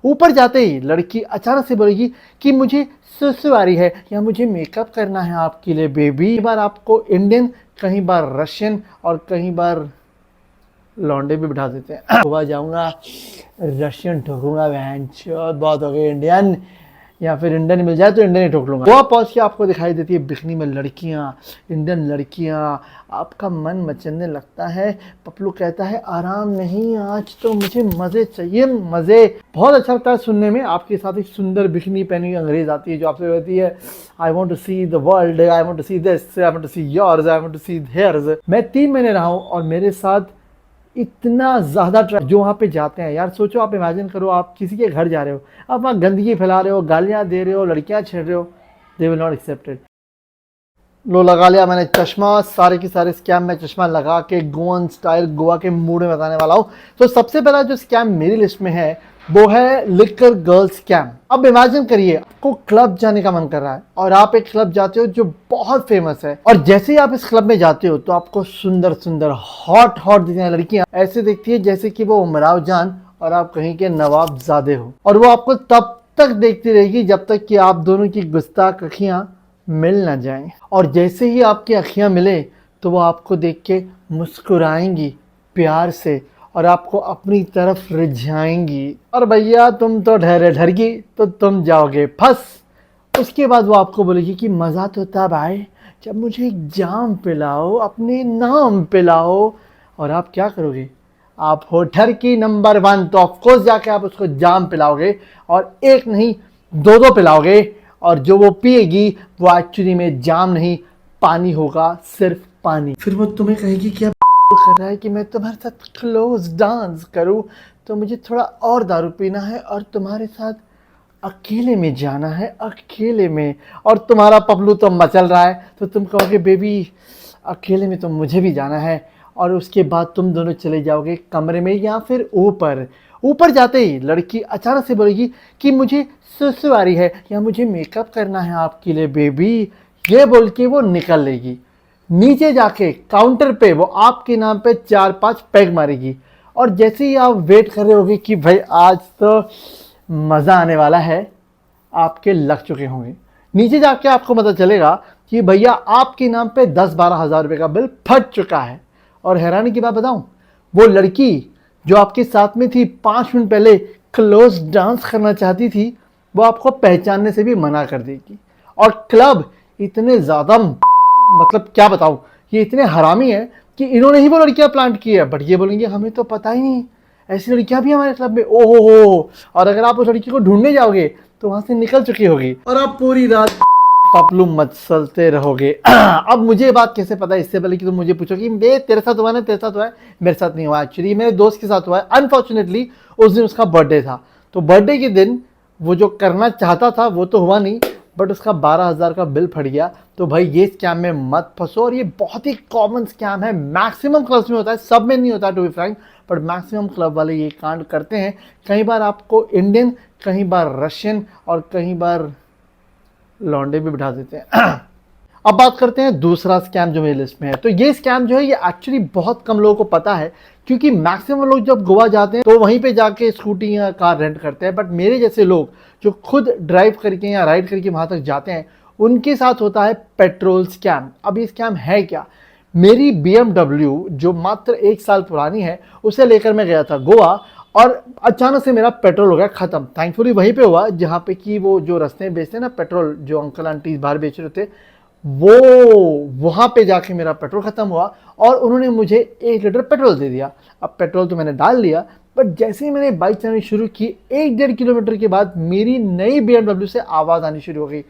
ऊपर जाते ही लड़की अचानक से बोलेगी कि मुझे सुसु आ रही है या मुझे मेकअप करना है आपके लिए बेबी। कई बार आपको इंडियन, कहीं बार रशियन और कहीं बार लौंडे भी बिठा देते हैं। गोवा जाऊंगा, रशियन ठोकूंगा, बहुत हो गए इंडियन, या फिर इंडियन मिल जाए तो इंडियन ही ठोक लूंगा। गोवा पहुंच के आपको दिखाई देती है बिकनी में लड़कियां, इंडियन लड़कियां, आपका मन मचलने लगता है। पपलू कहता है आराम नहीं, आज तो मुझे मजे चाहिए, मजे। बहुत अच्छा लगता है सुनने में। आपके साथ एक सुंदर बिकनी पहनी हुई अंग्रेज आती है जो आपसे कहती है I want to see the world, I want to see this, I want to see yours, I want to see hers. मैं 3 महीने रहा हूँ और मेरे साथ इतना ज़्यादा ट्रैफिक जो वहाँ पे जाते हैं यार। सोचो, आप इमेजिन करो, आप किसी के घर जा रहे हो, आप वहाँ गंदगी फैला रहे हो, गालियाँ दे रहे हो, लड़कियाँ छेड़ रहे हो, दे विल नॉट एक्सेप्टेड। लो लगा लिया मैंने चश्मा, सारे के सारे स्कैम में चश्मा लगा के गोवन स्टाइल गोवा के मूड में बताने वाला हूँ। तो सबसे पहला जो स्कैम मेरी लिस्ट में है वो है लिकर गर्ल स्कैम। अब इमेजिन करिए, आपको क्लब जाने का मन कर रहा है और आप एक क्लब जाते हो जो बहुत फेमस है, और जैसे ही आप इस क्लब में जाते हो तो आपको सुंदर सुंदर हॉट हॉट दिखने वाली लड़कियां ऐसे दिखती है जैसे कि वो उमराव जान और आप कहीं के नवाबजादे हो, और वो आपको तब तक देखती रहेगी जब तक कि आप दोनों की गुस्ताख अखियां मिल ना जाएं। और जैसे ही आपकी अखियां मिले तो वो आपको देख के मुस्कुराएंगी प्यार से और आपको अपनी तरफ रिझाएंगी, और भैया तुम तो ठहरे ठरगी तो तुम जाओगे फंस। उसके बाद वो आपको बोलेगी कि मज़ा तो तब आए जब मुझे एक जाम पिलाओ, अपने नाम पिलाओ। और आप क्या करोगे? आप हो ठरकी नंबर 1, तो ऑफकोर्स जाके आप उसको जाम पिलाओगे, और एक नहीं 2 पिलाओगे, और जो वो पिएगी वो एक्चुअली में जाम नहीं, पानी होगा, सिर्फ पानी। फिर वो तुम्हें कहेगी कि कर रहा है कि मैं तुम्हारे साथ क्लोज डांस करूं, तो मुझे थोड़ा और दारू पीना है और तुम्हारे साथ अकेले में जाना है, अकेले में। और तुम्हारा पपलू तो मचल रहा है, तो तुम कहोगे बेबी अकेले में तो मुझे भी जाना है, और उसके बाद तुम दोनों चले जाओगे कमरे में या फिर ऊपर। ऊपर जाते ही लड़की अचानक से बोलेगी कि मुझे सुसु आ रही है या मुझे मेकअप करना है आपके लिए बेबी। ये बोल के वो निकल लेगी। नीचे जाके काउंटर पे वो आपके नाम पे 4-5 पैग मारेगी, और जैसे ही आप वेट कर रहे होगे कि भाई आज तो मज़ा आने वाला है, आपके लग चुके होंगे। नीचे जाके आपको पता चलेगा कि भैया आपके नाम पे 10-12 हज़ार रुपये का बिल फट चुका है। और हैरानी की बात बताऊं, वो लड़की जो आपके साथ में थी 5 मिनट पहले क्लोज डांस करना चाहती थी, वो आपको पहचानने से भी मना कर देगी। और क्लब इतने ज़्यादा, मतलब क्या बताऊं, ये इतने हरामी है कि इन्होंने ही वो लड़कियां प्लांट की है, बट ये बोलेंगे हमें तो पता ही नहीं ऐसी लड़कियां भी हमारे क्लब में, ओहो हो। और अगर आप उस लड़की को ढूंढने जाओगे तो वहां से निकल चुकी होगी, और आप पूरी रात पपलू मचलते रहोगे। अब मुझे ये बात कैसे पता है? इससे पहले कि तुम मुझे पूछो कि बे तेरे साथ हुआ ना, तेरे साथ हुआ है, मेरे साथ नहीं हुआ। एक्चुअली मेरे दोस्त के साथ हुआ है। अनफॉर्चुनेटली उस दिन उसका बर्थडे था, तो बर्थडे के दिन वो जो करना चाहता था वो तो हुआ नहीं, बट उसका 12,000 का बिल फट गया। तो भाई ये स्कैम में मत फंसो, और ये बहुत ही कॉमन स्कैम है। मैक्सिमम क्लब्स में होता है, सब में नहीं होता to be frank, but maximum club वाले ये कांड करते हैं। कई बार आपको इंडियन, कहीं बार रशियन और कहीं बार लौंडे भी बिठा देते हैं। अब बात करते हैं दूसरा स्कैम जो मेरी लिस्ट में है। तो ये स्कैम जो है ये एक्चुअली बहुत कम लोगों को पता है, क्योंकि मैक्सिमम लोग जब गोवा जाते हैं तो वहीं पे जाके स्कूटी या कार रेंट करते हैं। बट मेरे जैसे लोग जो खुद ड्राइव करके या राइड करके वहाँ तक जाते हैं, उनके साथ होता है पेट्रोल स्कैम। अब ये स्कैम है क्या? मेरी BMW जो मात्र 1 साल पुरानी है, उसे लेकर मैं गया था गोवा, और अचानक से मेरा पेट्रोल हो गया ख़त्म। थैंकफुली वहीं पे हुआ जहाँ पे कि वो जो रास्ते में बेचते हैं ना पेट्रोल, जो अंकल आंटी बाहर बेच रहे थे, वो वहाँ पे जाके मेरा पेट्रोल ख़त्म हुआ और उन्होंने मुझे 1 लीटर पेट्रोल दे दिया। अब पेट्रोल तो मैंने डाल लिया, बट जैसे ही मैंने बाइक चलानी शुरू की, 1-1.5 किलोमीटर के बाद मेरी नई BMW से आवाज़ आनी शुरू हो गई।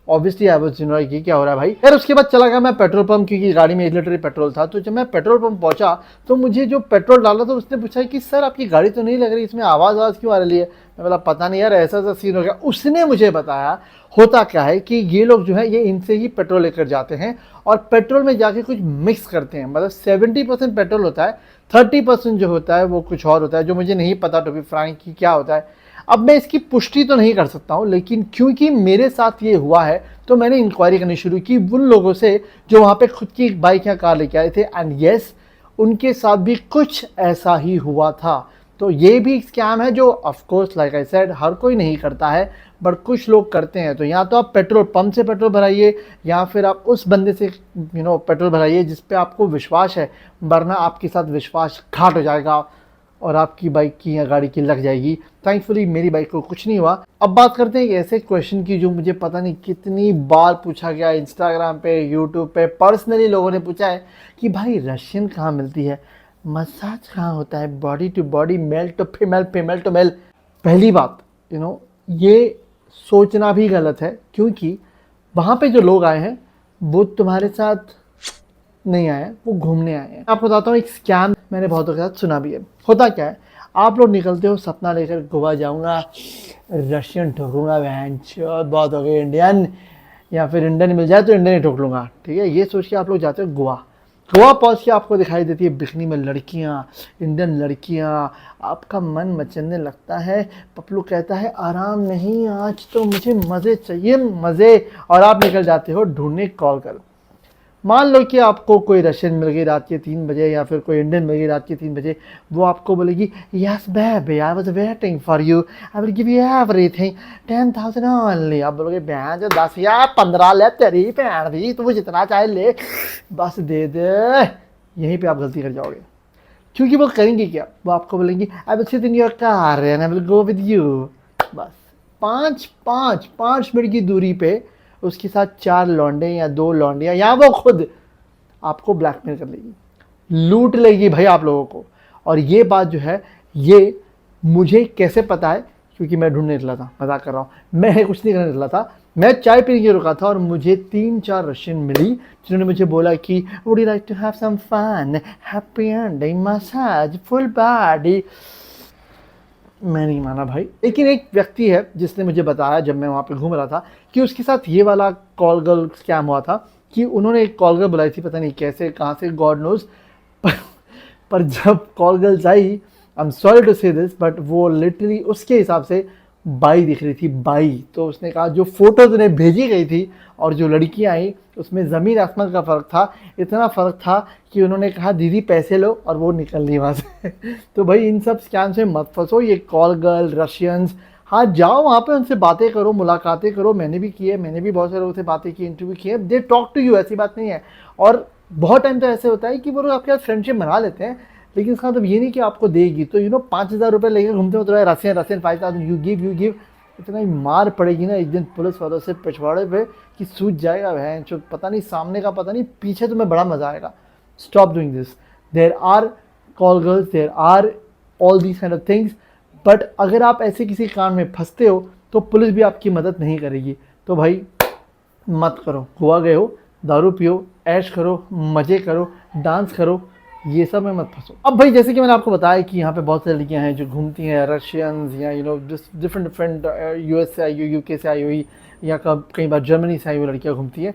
ऑब्वियसली आई वाज जनरल की क्या हो रहा है भाई। फिर उसके बाद चला गया मैं पेट्रोल पंप, क्योंकि गाड़ी में 1 लीटर पेट्रोल था। तो जब मैं पेट्रोल पंप पहुंचा तो मुझे जो पेट्रोल डाला था उसने पूछा कि सर आपकी गाड़ी तो नहीं लग रही, इसमें आवाज़ क्यों आ रही है? मैं बोला पता नहीं यार, ऐसा ऐसा सीन हो गया। उसने मुझे बताया होता क्या है कि ये लोग जो है ये इनसे ही पेट्रोल लेकर जाते हैं और पेट्रोल में जाके कुछ मिक्स करते हैं। मतलब 70% पेट्रोल होता है, 30% जो होता है वो कुछ और होता है, जो मुझे नहीं पता टू बी फ्रैंक कि क्या होता है। अब मैं इसकी पुष्टि तो नहीं कर सकता हूँ, लेकिन क्योंकि मेरे साथ ये हुआ है तो मैंने इंक्वायरी करनी शुरू की उन लोगों से जो वहाँ पे खुद की बाइक या कार लेके आए थे। एंड येस, उनके साथ भी कुछ ऐसा ही हुआ था। तो ये भी स्कैम है जो of course like I said हर कोई नहीं करता है, बट कुछ लोग करते हैं। तो या तो आप पेट्रोल पंप से पेट्रोल भराइए या फिर आप उस बंदे से पेट्रोल भराइए जिस पे आपको विश्वास है, वरना आपके साथ विश्वासघात हो जाएगा और आपकी बाइक की या गाड़ी की लग जाएगी। थैंकफुली मेरी बाइक को कुछ नहीं हुआ। अब बात करते हैं एक ऐसे क्वेश्चन की जो मुझे पता नहीं कितनी बार पूछा गया, इंस्टाग्राम पे, यूट्यूब पे, पर्सनली लोगों ने पूछा है कि भाई रशियन कहाँ मिलती है, मसाज कहाँ होता है, body to body, male to female, female to male. पहली बात ये सोचना भी गलत है, क्योंकि वहाँ पे जो लोग आए हैं वो तुम्हारे साथ नहीं आए हैं, वो घूमने आए हैं। आपको बताता हूँ एक स्कैम मैंने बहुतों के साथ सुना भी है। होता क्या है, आप लोग निकलते हो सपना लेकर, गोवा जाऊँगा, रशियन ठोकूंगा, बहन चोद बहुत हो गए इंडियन, या फिर इंडियन मिल जाए तो इंडियन ही ठोक लूँगा, ठीक है। ये सोच के आप लोग जाते हो गोवा। गोवा पहुँच के आपको दिखाई देती है बिकनी में लड़कियाँ, इंडियन लड़कियाँ, आपका मन मचलने लगता है। पपलू कहता है आराम नहीं, आज तो मुझे मज़े चाहिए, मज़े। और आप निकल जाते हो ढूंढने कॉल कर। मान लो कि आपको कोई रशियन मिल गई रात के 3 बजे या फिर कोई इंडियन मिल गई रात के 3 बजे। वो आपको बोलेगी yes baby, I was waiting for you, I will give you everything, 10,000 only. आप बोलोगे बहन जो 10 या 15 ले तेरी भैन दी, तू जितना चाहे ले, बस दे दे। यहीं पर आप गलती कर जाओगे, क्योंकि वो करेंगे क्या, वो आपको बोलेंगी I will sit in your car and I will go with you. बस 5 मिनट की दूरी पे उसके साथ 4 लौंडे या 2 लौंडियाँ या वो खुद आपको ब्लैकमेल कर लेगी, लूट लेगी भाई आप लोगों को। और ये बात जो है, ये मुझे कैसे पता है, क्योंकि मैं ढूंढने निकला था, मजाक कर रहा हूँ, मैं कुछ नहीं करने निकला था, मैं चाय पीने के रुका था और मुझे 3-4 रशियन मिली जिन्होंने मुझे बोला कि would you like to have some fun, happy ending, massage, full body. मैं नहीं माना भाई। लेकिन एक व्यक्ति है जिसने मुझे बताया जब मैं वहाँ पे घूम रहा था कि उसके साथ ये वाला कॉल गर्ल स्कैम हुआ था कि उन्होंने एक कॉल गर्ल बुलाई थी, पता नहीं कैसे कहाँ से, गॉड नोज। पर जब कॉल गर्ल्स आई, I am sorry to say this, but वो लिटरली उसके हिसाब से बाई दिख रही थी, बाई। तो उसने कहा जो फोटोज उन्हें भेजी गई थी और जो लड़कियाँ आई उसमें ज़मीन आसमान का फ़र्क था। इतना फ़र्क था कि उन्होंने कहा दीदी पैसे लो, और वो निकल ली वहाँ से। तो भाई इन सब स्कैम से मत फंसो, ये कॉल गर्ल, रशियंस। हाँ जाओ वहाँ पे उनसे बातें करो, मुलाकातें करो, मैंने भी की है, मैंने भी बहुत सारे लोगों से बातें की, इंटरव्यू किए, दे टॉक टू यू, ऐसी बात नहीं है। और बहुत टाइम तो ऐसे होता है कि वो लोग आपके साथ फ्रेंडशिप बना लेते हैं, लेकिन इसका मतलब ये नहीं कि आपको देगी। तो 5,000 रुपये लेकर घूमते हो तो रशियन 5,000 यू गिव, इतना ही मार पड़ेगी ना एक दिन पुलिस वालों से पिछवाड़े पे कि सूझ जाएगा बहन चो, पता नहीं सामने का पता नहीं पीछे, तुम्हें बड़ा मजा आएगा। Stop doing this. There are call girls, there are all these kind of things, but अगर आप ऐसे किसी कांड में फंसते हो तो पुलिस भी आपकी मदद नहीं करेगी। तो भाई मत करो। गोवा गए हो, दारू पियो, ऐश करो, मज़े करो, डांस करो, ये सब में मत फंसो। अब भाई जैसे कि मैंने आपको बताया कि यहाँ पे बहुत सारी लड़कियाँ हैं जो घूमती हैं, रशियंस या डिफरेंट यूएस से आई हुई, यूके से आई हुई, या कई बार जर्मनी से आई हुई लड़कियाँ घूमती हैं।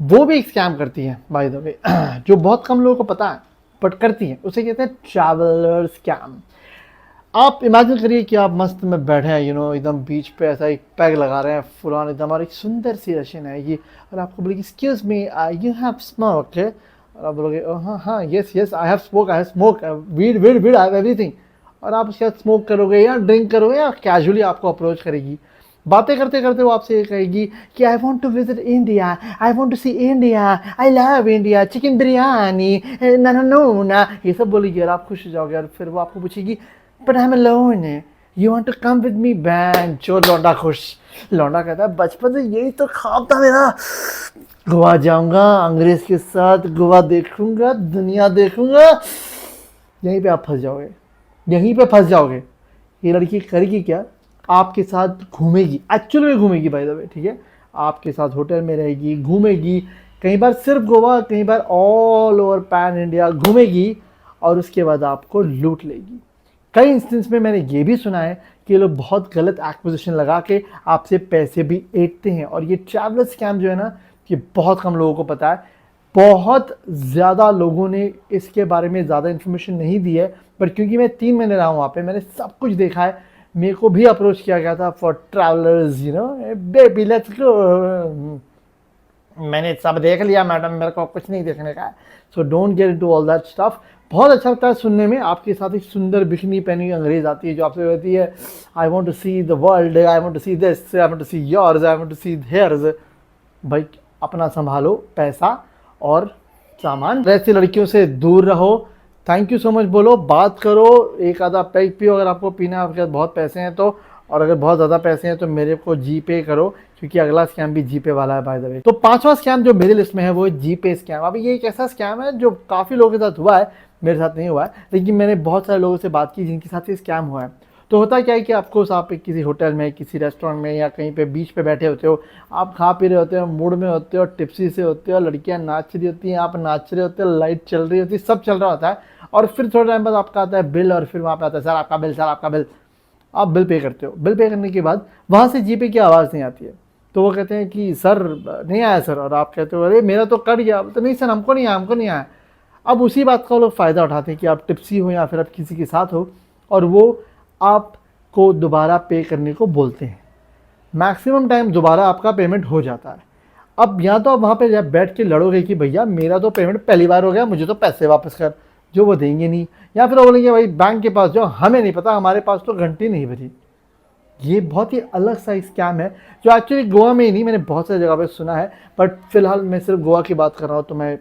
वो भी एक स्कैम करती हैं बाय द वे, जो बहुत कम लोगों को पता है बट करती हैं। उसे कहते हैं ट्रैवलर स्कैम। आप इमेजिन करिए कि आप मस्त में बैठे हैं एकदम बीच पे, ऐसा एक पैग लगा रहे हैं फुलान एकदम, और एक सुंदर सी रशियन है ये, और आपको बोलेगी excuse me you have smoke, और आप बोलोगे हाँ हाँ yes I have smoke weed I have everything. और आप उसके साथ स्मोक करोगे या ड्रिंक करोगे या कैजुअली आपको अप्रोच करेगी, बातें करते करते वो आपसे कहेगी कि I want to visit India, I want to see India, I love India, chicken biryani, ना ये सब बोलेगी, और आप खुश हो जाओगे। और फिर वो आपको पूछेगी but I am alone, you want to come with me, बैन जो लौंडा खुश। लौंडा कहता है बचपन से यही तो ख्वाब था मेरा, गोवा जाऊंगा अंग्रेज के साथ, गोवा देखूंगा, दुनिया देखूंगा। यहीं पे आप फंस जाओगे, यहीं पे फंस जाओगे। ये लड़की करेगी क्या, आपके साथ घूमेगी, एक्चुअली में घूमेगी बाय द वे, ठीक है, आपके साथ होटल में रहेगी, घूमेगी, कई बार सिर्फ गोवा, कई बार ऑल ओवर पैन इंडिया घूमेगी, और उसके बाद आपको लूट लेगी। कई इंस्टेंस में मैंने ये भी सुना है कि लोग बहुत गलत एक्विजिशन लगा के आपसे पैसे भी ऐंठते हैं। और ये ट्रैवलर स्कैम जो है ना, ये बहुत कम लोगों को पता है, बहुत ज़्यादा लोगों ने इसके बारे में ज़्यादा इन्फॉर्मेशन नहीं दी है। बट क्योंकि मैं 3 महीने रहा हूँ वहाँ पे, मैंने सब कुछ देखा है, मेरे को भी अप्रोच किया गया था for travellers, baby let's go, मैंने सब देख लिया मैडम, मेरे को कुछ नहीं देखने का है। So don't get into all that stuff. बहुत अच्छा लगता है सुनने में। आपके साथ एक सुंदर बिकनी पहनी हुई अंग्रेज आती है जो आपसे कहती है I want to see the world, I want to see this, I want to see yours, I want to see hers. भाई अपना संभालो पैसा और सामान, ऐसी लड़कियों से दूर रहो। थैंक यू सो मच बोलो, बात करो, एक आधा पैक पियो अगर आपको पीना है, आपके पास बहुत पैसे हैं तो, और अगर बहुत ज़्यादा पैसे हैं तो मेरे को जी पे करो, क्योंकि अगला स्कैम भी जी पे वाला है बाय द वे। तो पांचवा स्कैम जो मेरी लिस्ट में है वो है जी पे स्कैम। अभी ये एक ऐसा स्कैम है जो काफ़ी लोगों के साथ हुआ है, मेरे साथ नहीं हुआ है, लेकिन मैंने बहुत सारे लोगों से बात की जिनके साथ ये स्कैम हुआ है। तो होता क्या है कि आपको आप किसी होटल में, किसी रेस्टोरेंट में या कहीं पे बीच पे बैठे होते हो, आप खा पी रहे होते हो, मूड में होते हो, टिप्सी से होते हो, लड़कियां नाच रही होती हैं, आप नाच रहे होते हो, लाइट चल रही होती है, सब चल रहा होता है, और फिर थोड़ा टाइम बाद आपका आता है बिल, और फिर वहाँ पे आता है सर आपका बिल, सर आपका बिल। आप बिल पे करते हो, बिल पे करने के बाद वहाँ से जीपे की आवाज़ नहीं आती है, तो वो कहते हैं कि सर नहीं आया सर, और आप कहते हो अरे मेरा तो कट गया, तो नहीं सर हमको नहीं आया, हमको नहीं आया। अब उसी बात का वो लोग फ़ायदा उठाते हैं कि आप टिप्सी हो या फिर आप किसी के साथ हो, और वो आपको दोबारा पे करने को बोलते हैं। मैक्सिमम टाइम दोबारा आपका पेमेंट हो जाता है। अब या तो आप वहाँ पे जब बैठ के लड़ोगे कि भैया मेरा तो पेमेंट पहली बार हो गया, मुझे तो पैसे वापस कर, जो वो देंगे नहीं, या फिर वो बोलेंगे भाई बैंक के पास जाओ, हमें नहीं पता, हमारे पास तो घंटी नहीं बजी। ये बहुत ही अलग सा स्कैम है जो एक्चुअली गोवा में ही नहीं, मैंने बहुत सारी जगह पे सुना है, बट फिलहाल मैं सिर्फ गोवा की बात कर रहा हूँ, तो मैं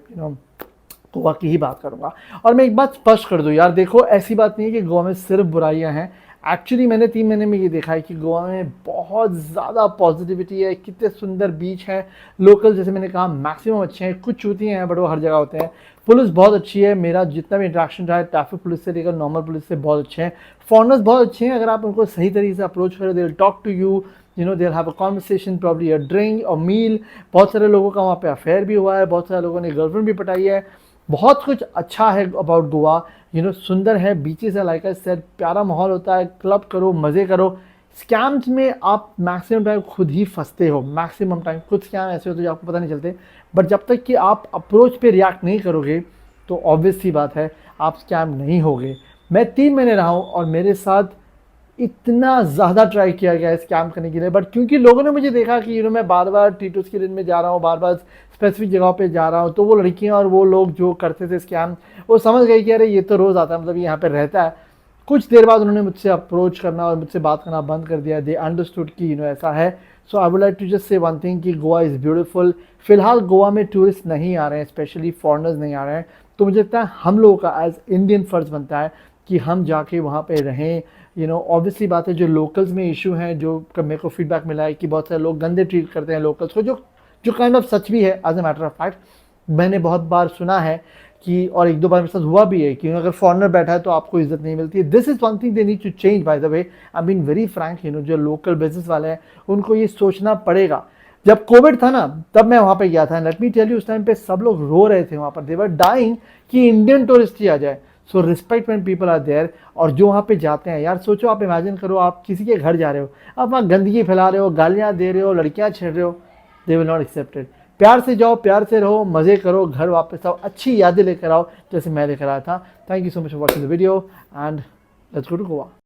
गोवा की ही बात करूंगा। और मैं एक बात स्पष्ट कर दूं यार, देखो ऐसी बात नहीं है कि गोवा में सिर्फ बुराइयां हैं। एक्चुअली मैंने 3 महीने में ये देखा है कि गोवा में बहुत ज़्यादा पॉजिटिविटी है, कितने सुंदर बीच हैं, लोकल जैसे मैंने कहा मैक्सिमम अच्छे हैं, कुछ चूतियाँ हैं बट वो हर जगह होते हैं। पुलिस बहुत अच्छी है, मेरा जितना भी इंटरेक्शन रहा है ट्रैफिक पुलिस से लेकर नॉर्मल पुलिस से बहुत अच्छे हैं। फॉरनर्स बहुत अच्छे हैं, अगर आप उनको सही तरीके से अप्रोच करें, they will talk to you, you know, they'll have a conversation, probably a drink और मील। बहुत सारे लोगों का वहाँ पे अफेयर भी हुआ है, बहुत सारे लोगों ने गर्लफ्रेंड भी पटाई है। बहुत कुछ अच्छा है अबाउट गोवा, यू नो, सुंदर है, बीचेस है, लाइक आई सेड, प्यारा माहौल होता है, क्लब करो, मज़े करो। स्कैम्स में आप मैक्सिमम टाइम खुद ही फंसते हो, मैक्सिमम टाइम कुछ स्कैम ऐसे होते हैं जो आपको पता नहीं चलते, बट जब तक कि आप अप्रोच पे रिएक्ट नहीं करोगे तो ऑब्वियस सी बात है आप स्कैम नहीं होगे। मैं 3 महीने रहा हूँ और मेरे साथ इतना ज़्यादा ट्राई किया गया है स्कैम करने के लिए, बट क्योंकि लोगों ने मुझे देखा कि मैं बार बार टीटूस के दिन में जा रहा हूँ, बार बार स्पेसिफिक जगहों पे जा रहा हूँ, तो वो लड़कियाँ और वो लोग जो करते थे स्कैम, वो समझ गए कि अरे ये तो रोज़ आता है, मतलब यहाँ पे रहता है। कुछ देर बाद उन्होंने मुझसे अप्रोच करना और मुझसे बात करना बंद कर दिया। दे अंडरस्टूड कि ऐसा है। So I would like to just say one thing कि गोवा इज़ ब्यूटीफुल। फिलहाल गोवा में टूरिस्ट नहीं आ रहे हैं, स्पेशली फॉरनर्स नहीं आ रहे हैं, तो मुझे लगता है हम लोगों का एज इंडियन फ़र्ज़ बनता है कि हम जाके वहाँ पे रहें। ऑब्वियसली बात है, जो लोकल्स में इशू हैं, जो मेरे को फीडबैक मिला है कि बहुत सारे लोग गंदे ट्रीट करते हैं लोकल्स को, जो काइंड ऑफ सच भी है as a matter of fact. मैंने बहुत बार सुना है कि, और 1-2 बार मेरे साथ हुआ भी है कि अगर फॉरनर बैठा है तो आपको इज्जत नहीं मिलती है। This is one thing they need to change by the way. I mean very frank, जो लोकल बिजनेस वाले हैं उनको ये सोचना पड़ेगा। जब कोविड था ना, तब मैं वहाँ पे गया था, लेट मी टेल यू, उस टाइम पे सब लोग रो रहे थे वहाँ पर, दे वर डाइंग कि इंडियन टूरिस्ट ही आ जाए। So respect when people are there. और जो वहाँ पे जाते हैं यार, सोचो, आप इमेजिन करो, आप किसी के घर जा रहे हो, आप वहाँ गंदगी फैला रहे हो, गालियाँ दे रहे हो, लड़कियाँ छेड़ रहे हो, दे विल नॉट एक्सेप्टेड। प्यार से जाओ, प्यार से रहो, मज़े करो, घर वापस आओ, अच्छी यादें लेकर आओ जैसे मैं लेकर आया था। Thank you so much for watching the video and let's go to Goa.